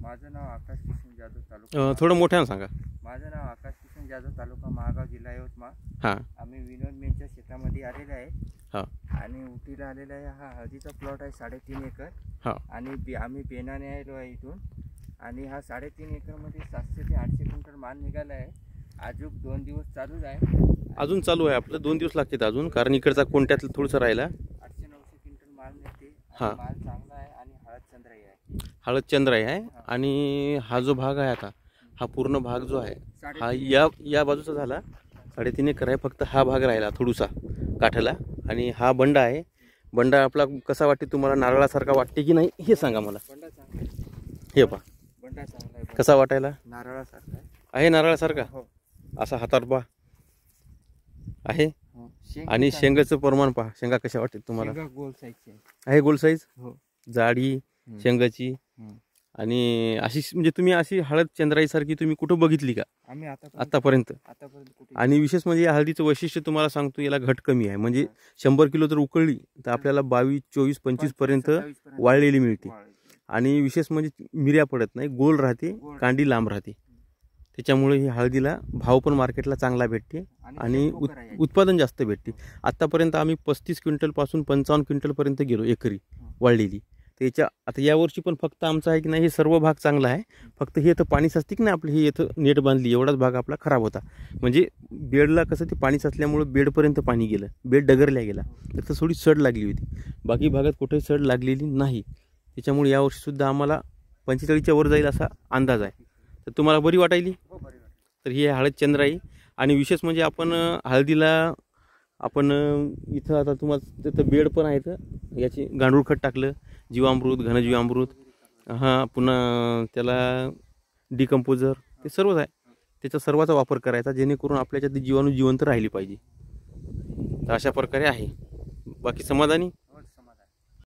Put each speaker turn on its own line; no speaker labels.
माझं नाव आकाश किशन जाधव, तालुका
थोडं मोठ्यानं सांगा.
माझं नाव आकाश किशन जाधव, तालुका महागाव, जिल्हा यवतमाळ.
हां
आम्ही विनोद मेनच्या शेतामध्ये आलेलो आहे.
हां
आणि उटीला आलेला आहे. हा हळदीचा प्लॉट आहे 3.5 एकर.
हां
आणि आम्ही बेनाने आलो आहे इथून. आणि हा 3.5 एकरमध्ये 700 ते 800 क्विंटल माल निघाला आहे. अजून 2 दिवस चालूच आहे.
अजून चालू आहे आपलं, 2 दिवस लागतात अजून, कारण इकडचा कोणत्यातलं थोडंसं राहिला.
800-900 क्विंटल माल निघते.
हां.
माल चांगला आहे आणि हळद चंद्राई आहे.
हळद चंद्राई आहे. आणि हा जो भाग आहे आता, हा पूर्ण भाग जो आहे हा या बाजूचा झाला 3.5 एकर आहे. फक्त हा भाग राहिला थोडूसा काठाला. आणि हा बंडा आहे. बंडा आपला कसा वाटते तुम्हाला, नारळासारखा वाटते की नाही हे सांगा मला.
बंडा चांगला आहे.
हे पहा
बंडा चांगला आहे.
कसा वाटायला
नारळासारखा आहे.
आहे, नारळासारखा
हो.
असा हातात पहा आहे.
हो.
आणि शेंगाचं प्रमाण पहा, शेंगा कशा वाटते तुम्हाला.
शेंगा गोल साईजची आहे.
आहे गोल साईज,
हो.
जाडी शेंगाची. आणि अशी म्हणजे तुम्ही अशी हळद चंद्राईसारखी तुम्ही कुठं बघितली का
आम्ही
आतापर्यंत?
कुठे.
आणि विशेष म्हणजे या हळदीचं वैशिष्ट्य तुम्हाला सांगतो, याला घट कमी आहे. म्हणजे 100 किलो जर उकळली तर आपल्याला 22, 24, 25 पर्यंत वाळलेली मिळते. आणि विशेष म्हणजे मिऱ्या पडत नाही, गोल राहते, कांडी लांब राहते. त्याच्यामुळे ही हळदीला भाव पण मार्केटला चांगला भेटते आणि उत्पादन जास्त भेटते. आत्तापर्यंत आम्ही 35 क्विंटलपासून 55 क्विंटलपर्यंत गेलो एकरी वाळलेली. त्याच्या आता यावर्षी पण फक्त आमचं आहे की नाही, हे सर्व भाग चांगला आहे. फक्त हे तर पाणी साचते की नाही आपली, हे इथं नेट बांधली एवढाच भाग आपला खराब होता. म्हणजे बेडला कसं ते पाणी साचल्यामुळे बेडपर्यंत पाणी गेलं, बेड डगरल्या गेला, तर थोडी सड लागली होती. बाकी भागात कुठेही सड लागलेली नाही. त्याच्यामुळे यावर्षीसुद्धा आम्हाला 45च्या वर जाईल असा अंदाज आहे. तर तुम्हाला बरी वाटायली. तर ही आहे हळद चंद्राई. आणि विशेष म्हणजे आपण हळदीला आपण इथं आता तुम्हाला तिथं बेड पण आहे, तर याची गांडूळ खत टाकलं, जीवामृत, घनजीवामृत, हां, पुन्हा त्याला डिकम्पोजर, ते सर्वच आहे. त्याचा सर्वाचा वापर करायचा, जेणेकरून आपल्याच्यात जीवाणू जिवंत राहिली पाहिजे. तर अशा प्रकारे आहे. बाकी समाधानी.